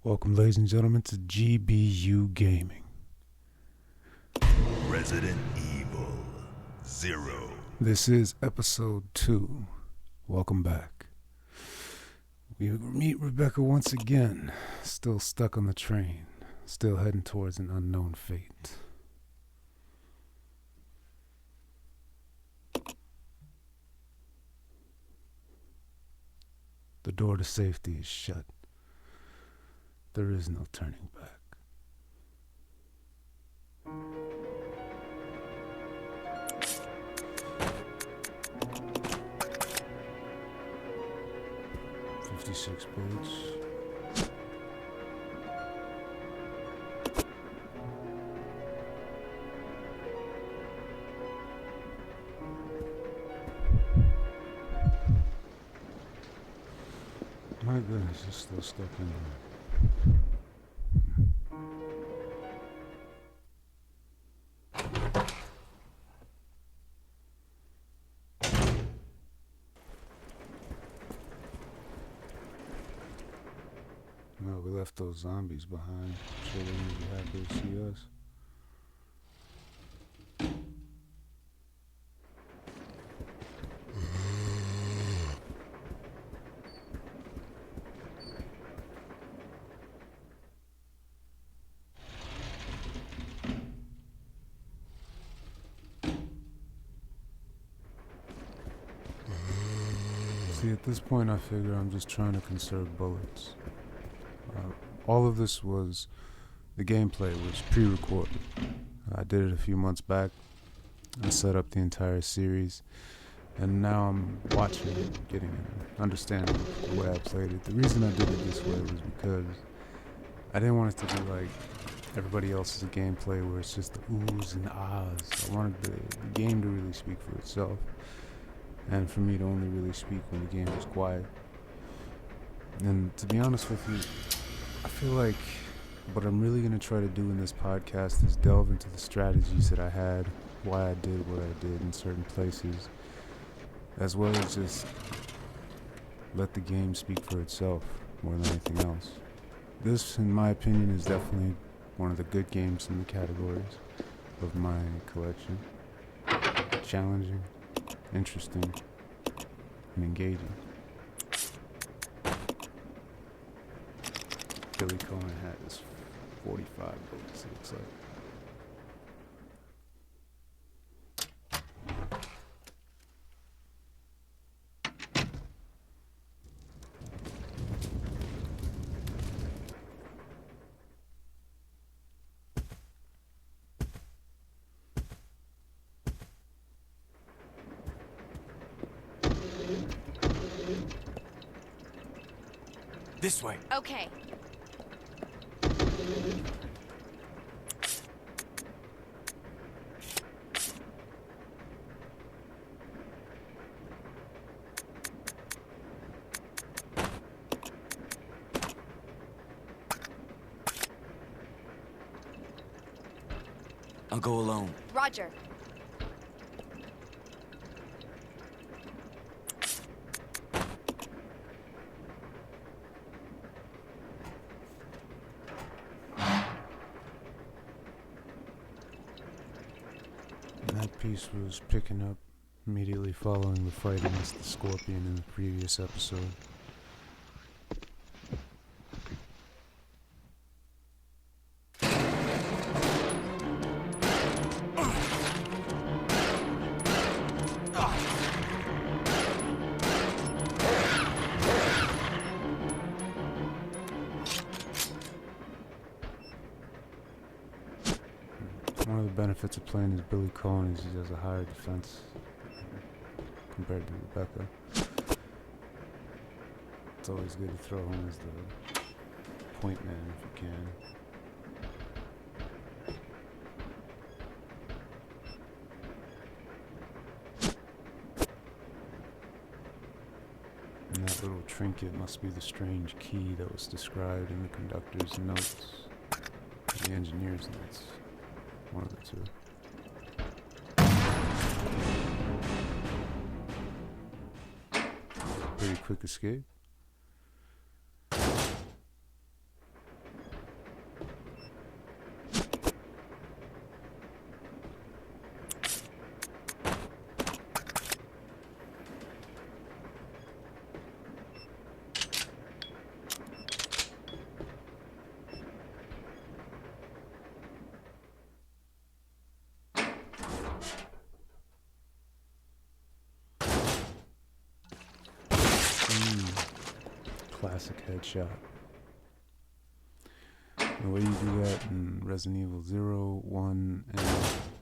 Welcome, ladies and gentlemen, to GBU Gaming. Resident Evil 0. This is Episode 2. Welcome back. We meet Rebecca once again, still stuck on the train, still heading towards an unknown fate. The door to safety is shut. There is no turning back. $56 bullets. My goodness, it's still stuck in there. No, we left those zombies behind. I'm sure they may be happy to see us. See, at this point I figure I'm just trying to conserve bullets. All of this was, the gameplay was pre-recorded. I did it a few months back. I set up the entire series, and now I'm watching it, getting an understanding of the way I played it. The reason I did it this way was because I didn't want it to be like everybody else's gameplay where it's just the oohs and ahs. I wanted the game to really speak for itself, and for me to only really speak when the game was quiet. And to be honest with you, I feel like what I'm really going to try to do in this podcast is delve into the strategies that I had, why I did what I did in certain places, as well as just let the game speak for itself more than anything else. This, in my opinion, is definitely one of the good games in the categories of my collection. Challenging, interesting, and engaging. Billy Cohen had his 45 bullets, it looks like. This way. Okay. I'll go alone. Roger. And that piece was picking up immediately following the fight against the Scorpion in the previous episode. One of the benefits of playing as Billy Cohen is he has a higher defense compared to Rebecca. It's always good to throw him as the point man if you can. And that little trinket must be the strange key that was described in the conductor's notes, the engineer's notes. One of the two. Pretty quick escape. classic headshot. The way you do that in Resident Evil 0, 1, and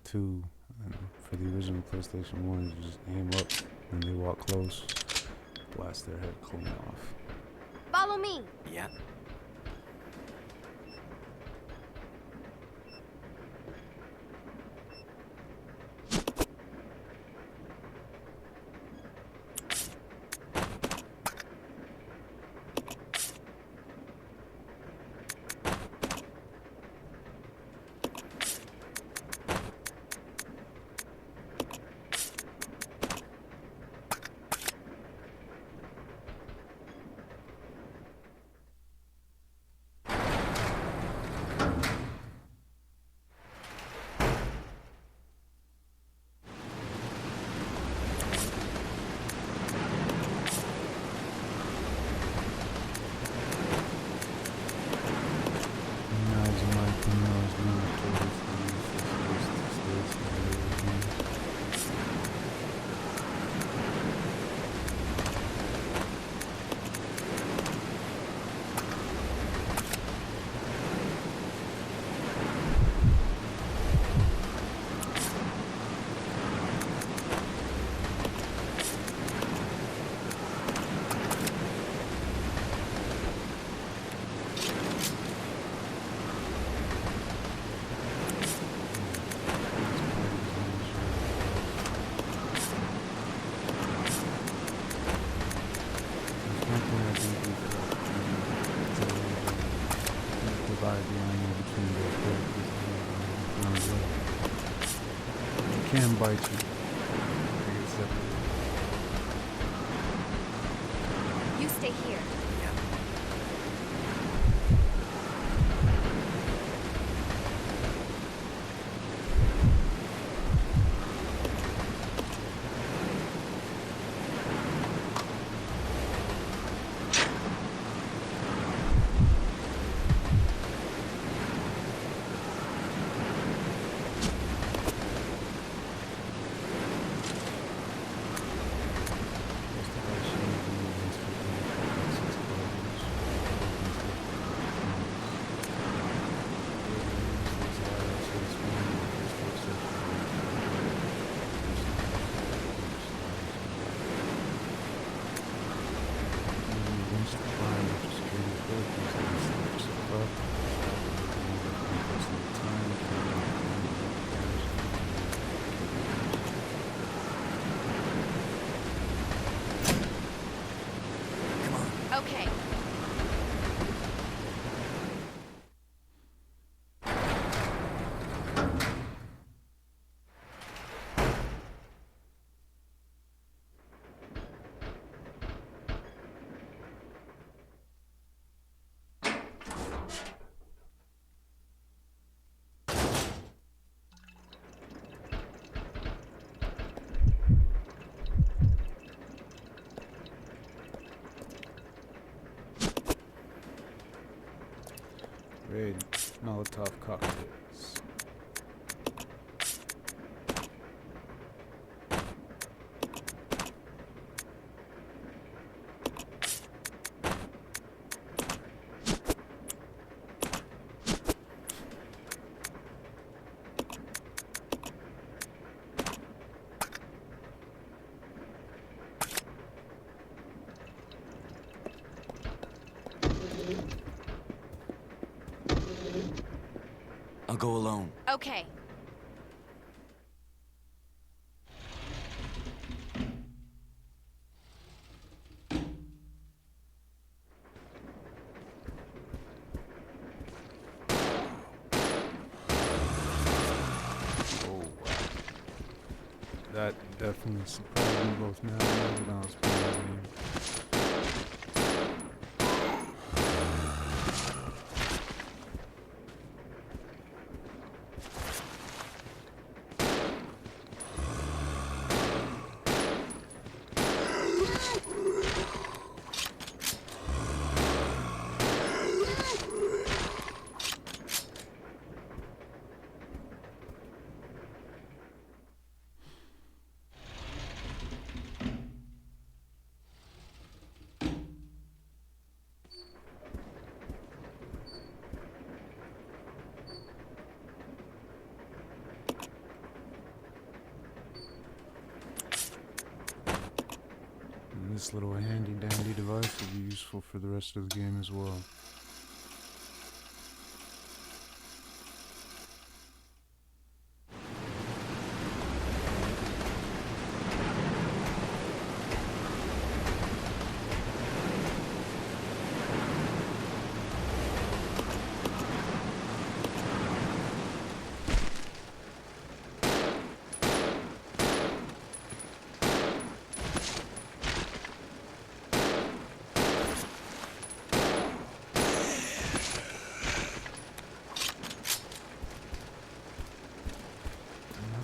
2, and for the original PlayStation 1, you just aim up when they walk close, blast their head clean off. Follow me. Yeah. Can bite you. You stay here. Okay. Red Molotov cocktails. I'll go alone. Okay. Oh, wow. That definitely surprised me both now and when I was playing the game. this little handy dandy device will be useful for the rest of the game as well.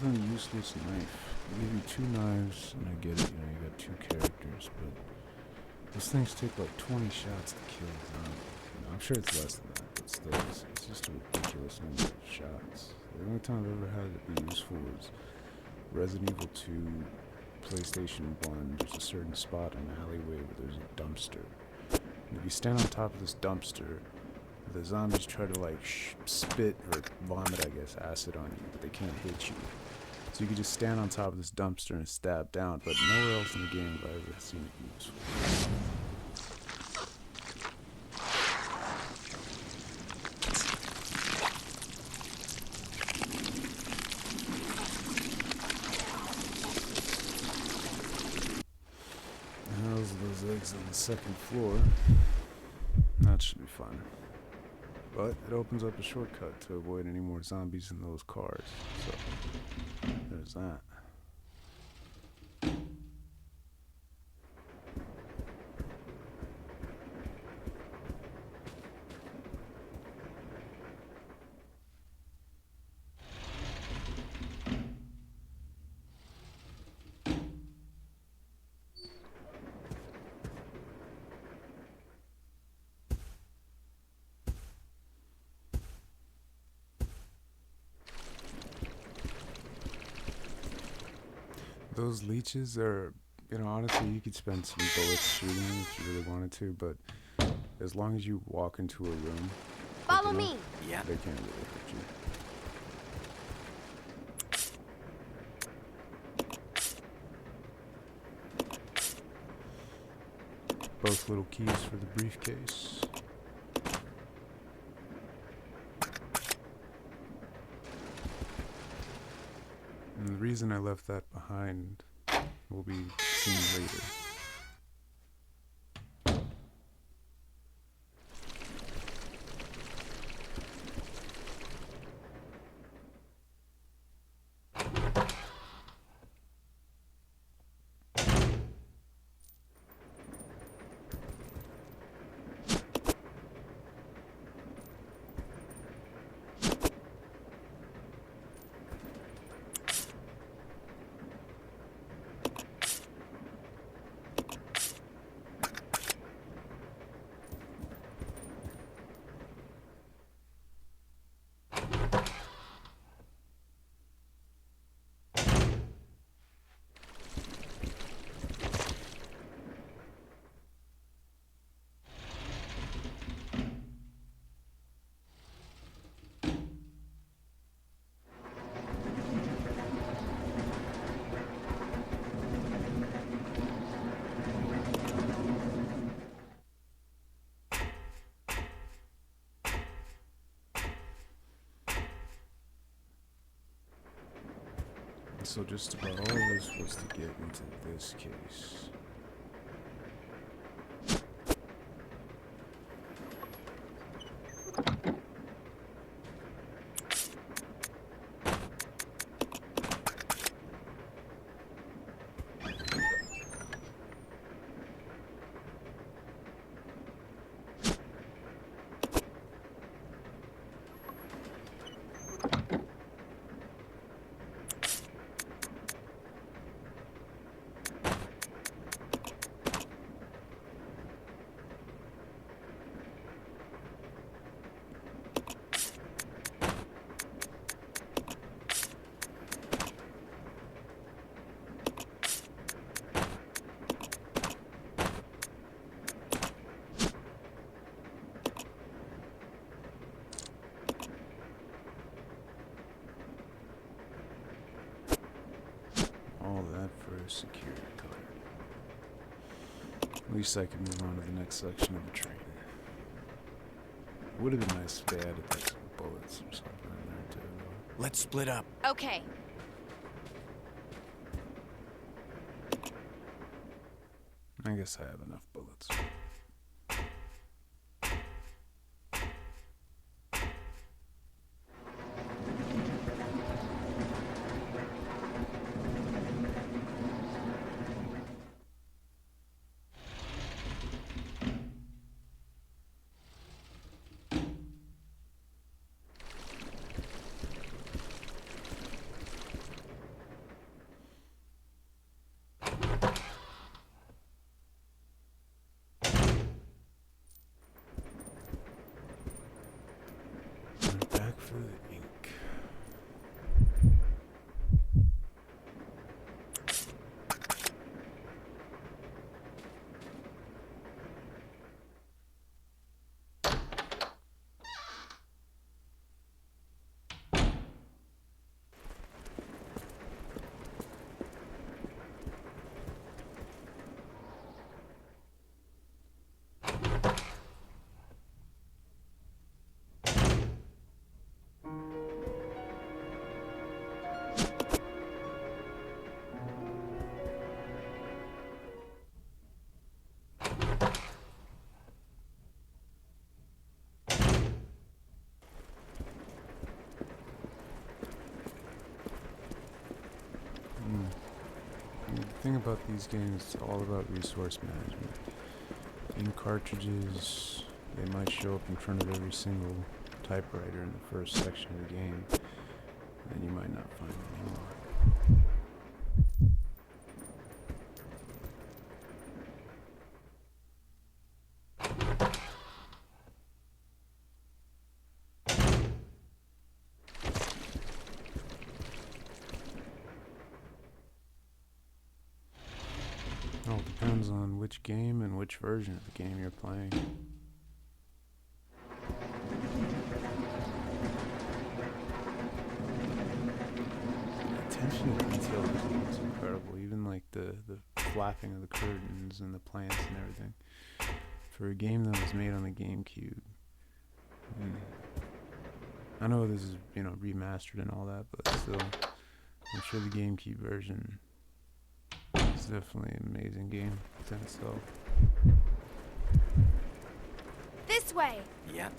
Another useless knife. I give you 2 knives, and I get it, you got 2 characters, but those things take like 20 shots to kill. I'm sure it's less than that, but still, it's just a ridiculous number of shots. The only time I've ever had it be useful was Resident Evil 2, PlayStation 1. There's a certain spot in an alleyway where there's a dumpster. And if you stand on top of this dumpster, the zombies try to like spit or vomit, I guess, acid on you, but they can't hit you. So you can just stand on top of this dumpster and stab down, but nowhere else in the game have I ever seen it useful. And those eggs on the second floor. That should be fun. But it opens up a shortcut to avoid any more zombies in those cars. So, there's that. Those leeches are, honestly, you could spend some bullets shooting them if you really wanted to, but as long as you walk into a room, Follow me. Yeah. they can't really hurt you. Both little keys for the briefcase. And the reason I left that behind will be seen later. So just about all this was to get into this case. At least I can move on to the next section of the train. Would have been nice if they added like some bullets or something in there too. Let's split up. Okay. I guess I have enough bullets. Back for the ink. The thing about these games, it's all about resource management. In cartridges, they might show up in front of every single typewriter in the first section of the game, and you might not find any more. It all depends on which game and which version of the game you're playing. The attention to detail is incredible. Even like the flapping of the curtains and the plants and everything. For a game that was made on the GameCube. I know this is, remastered and all that, but still, I'm sure the GameCube version is definitely an amazing game within itself. This way. Yep.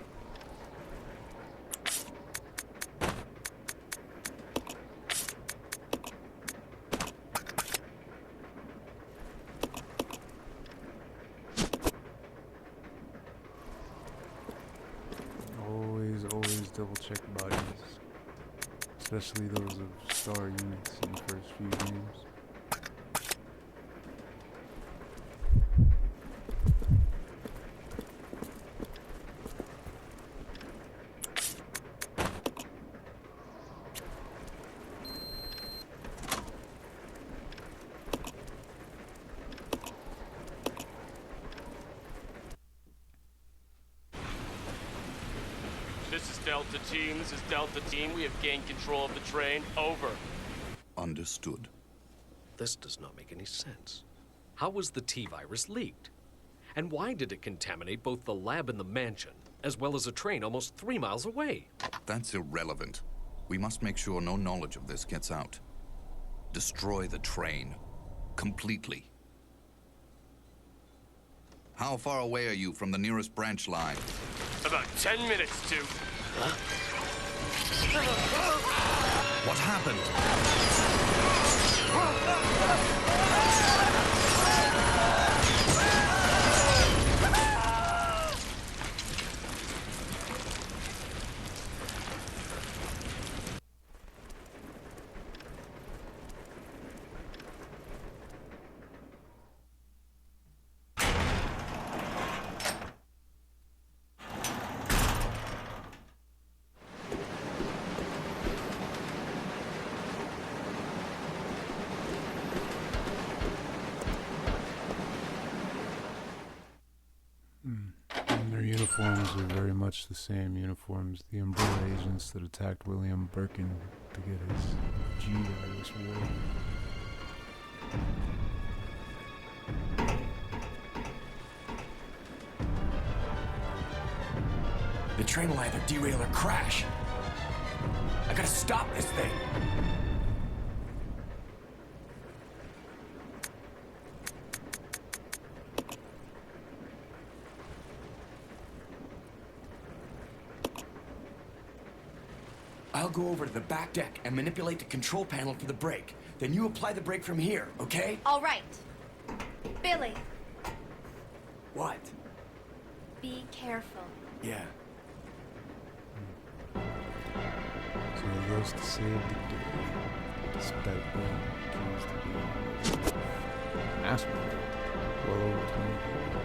Always double check bodies, especially those of star units in the first few games. This is Delta Team. This is Delta Team. We have gained control of the train. Over. Understood. This does not make any sense. How was the T-virus leaked? And why did it contaminate both the lab and the mansion, as well as a train almost 3 miles away? That's irrelevant. We must make sure no knowledge of this gets out. Destroy the train. Completely. How far away are you from the nearest branch line? About 10 minutes to... What happened? And their uniforms are very much the same uniforms the Umbrella agents that attacked William Birkin to get his G-virus war. The train will either derail or crash. I gotta stop this thing. I'll go over to the back deck and manipulate the control panel for the brake. Then you apply the brake from here, okay? All right. Billy, What? be careful. Yeah. So he goes to save the day, despite being accused of being mass murder. Well over 20 people.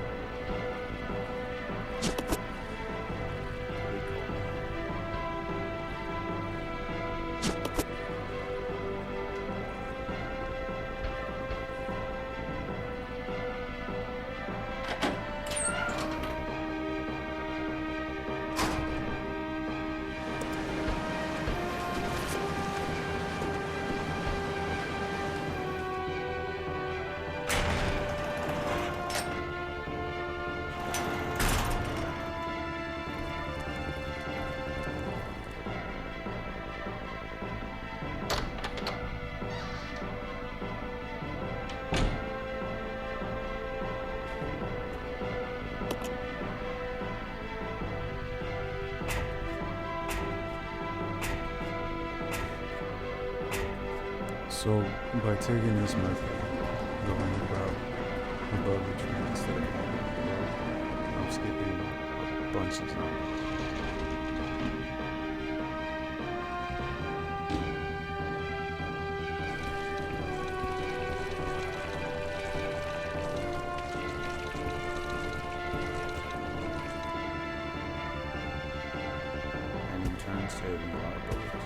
So, by taking this method, going above the train instead of below, I'm skipping a bunch of time. And in turn, saving a lot of bullets.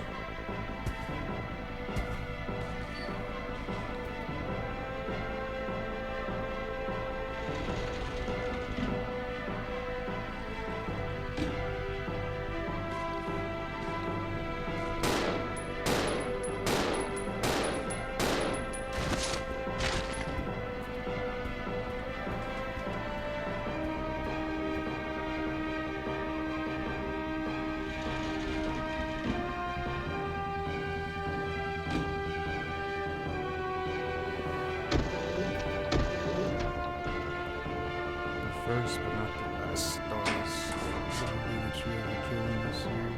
First but not the last stars. Probably that you ever kill in this series.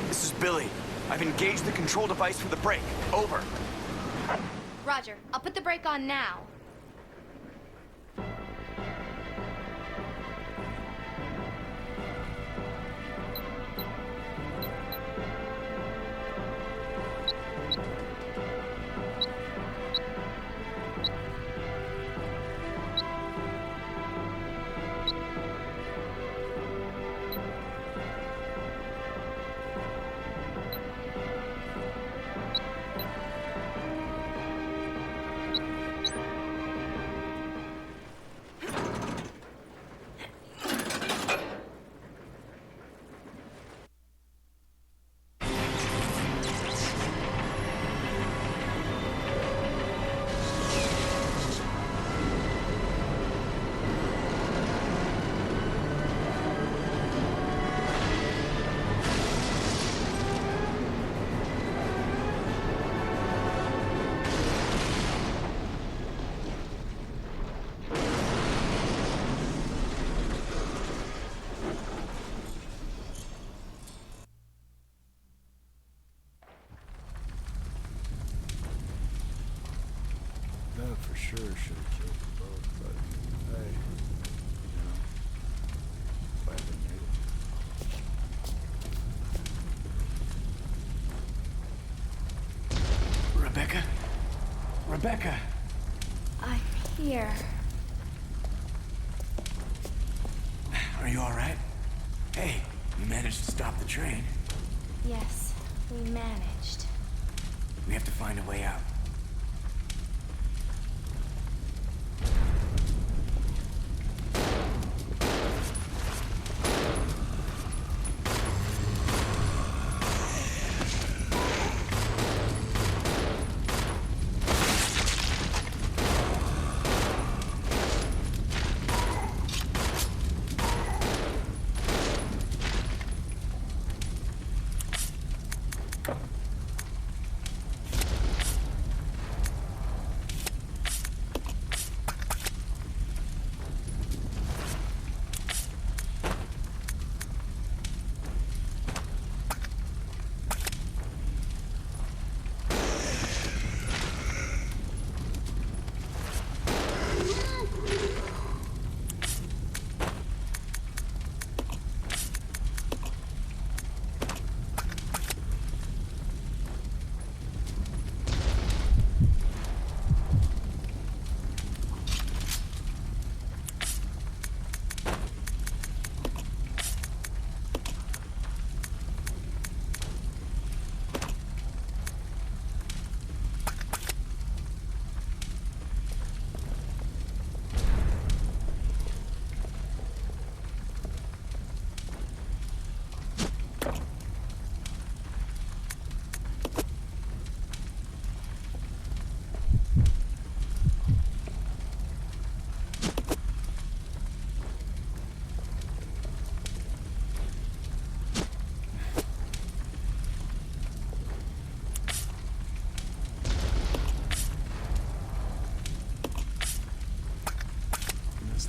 This is Billy. I've engaged the control device for the brake. Over. Roger, I'll put the brake on now. That for sure should have killed them both, but hey, you know, glad they made it. Rebecca? Rebecca! I'm here. Are you alright? Hey, we managed to stop the train. Yes, we managed. We have to find a way out.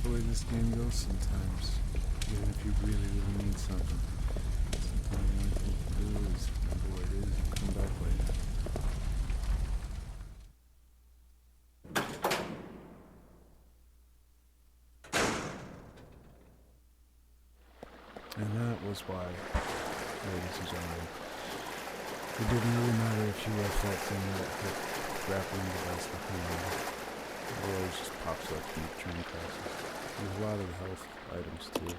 The way this game goes sometimes, even if you really, really need something. Sometimes the only thing you can do is remember where it is and come back later. And that was why, ladies and gentlemen, it didn't really matter if you left that thing that hit grappling device behind you. It always just pops up when the train crashes. There's a lot of health items too.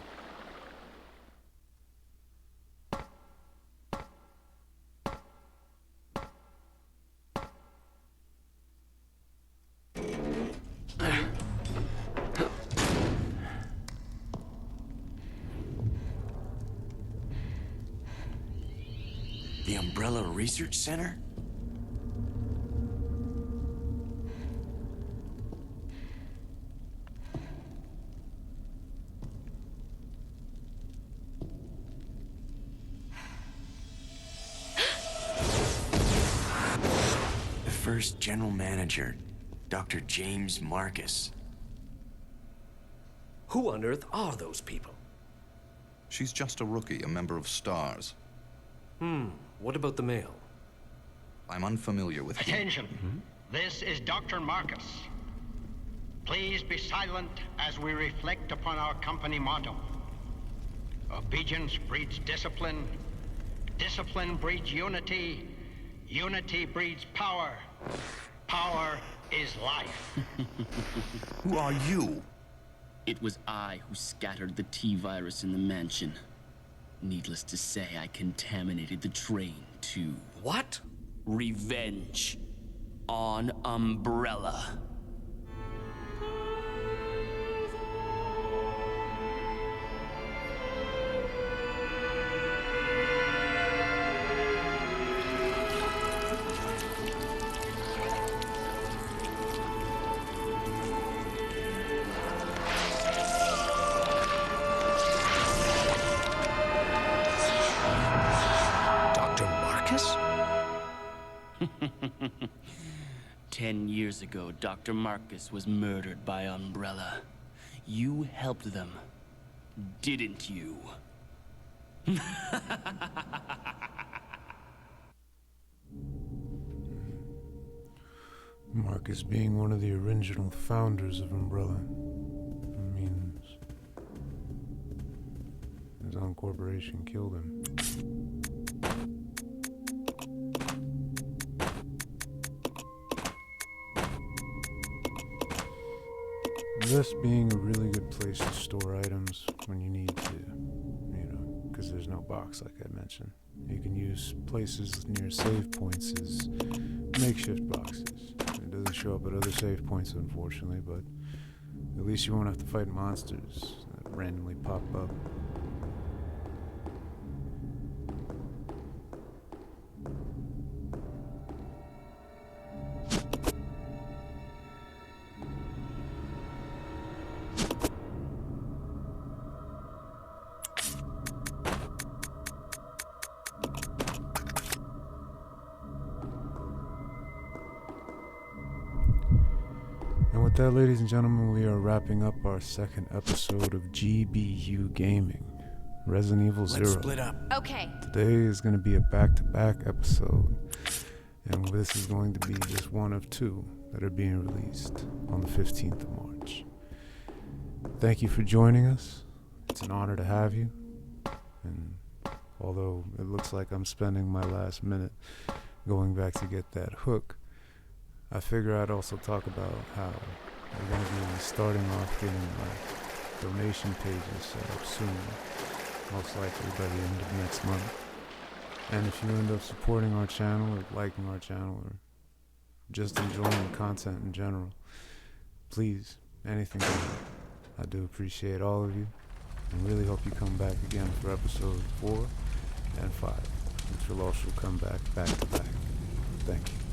The Umbrella Research Center? First general manager, Dr. James Marcus. Who on earth are those people? She's just a rookie, a member of STARS. What about the male? I'm unfamiliar with him. Attention. This is Dr. Marcus. Please be silent as we reflect upon our company motto. Obedience breeds discipline. Discipline breeds unity. Unity breeds power. Power is life. Who are you? It was I who scattered the T-virus in the mansion. Needless to say, I contaminated the train, too. What? Revenge. On Umbrella. Dr. Marcus? 10 years ago, Dr. Marcus was murdered by Umbrella. You helped them, didn't you? Marcus being one of the original founders of Umbrella means his own corporation killed him. this being a really good place to store items when you need to, because there's no box like I mentioned. You can use places near save points as makeshift boxes. It doesn't show up at other save points, unfortunately, but at least you won't have to fight monsters that randomly pop up. And with that, ladies and gentlemen, we are wrapping up our second episode of GBU Gaming, Resident Evil 0. Let's split up. Okay. Today is going to be a back-to-back episode, and this is going to be just one of two that are being released on the 15th of March. Thank you for joining us. It's an honor to have you, and although it looks like I'm spending my last minute going back to get that hook, I figure I'd also talk about how we're going to be starting off getting donation pages set up soon, most likely by the end of next month. And if you end up supporting our channel or liking our channel or just enjoying the content in general, please, anything can help. I do appreciate all of you and really hope you come back again for episode 4 and 5, which will also come back to back. Thank you.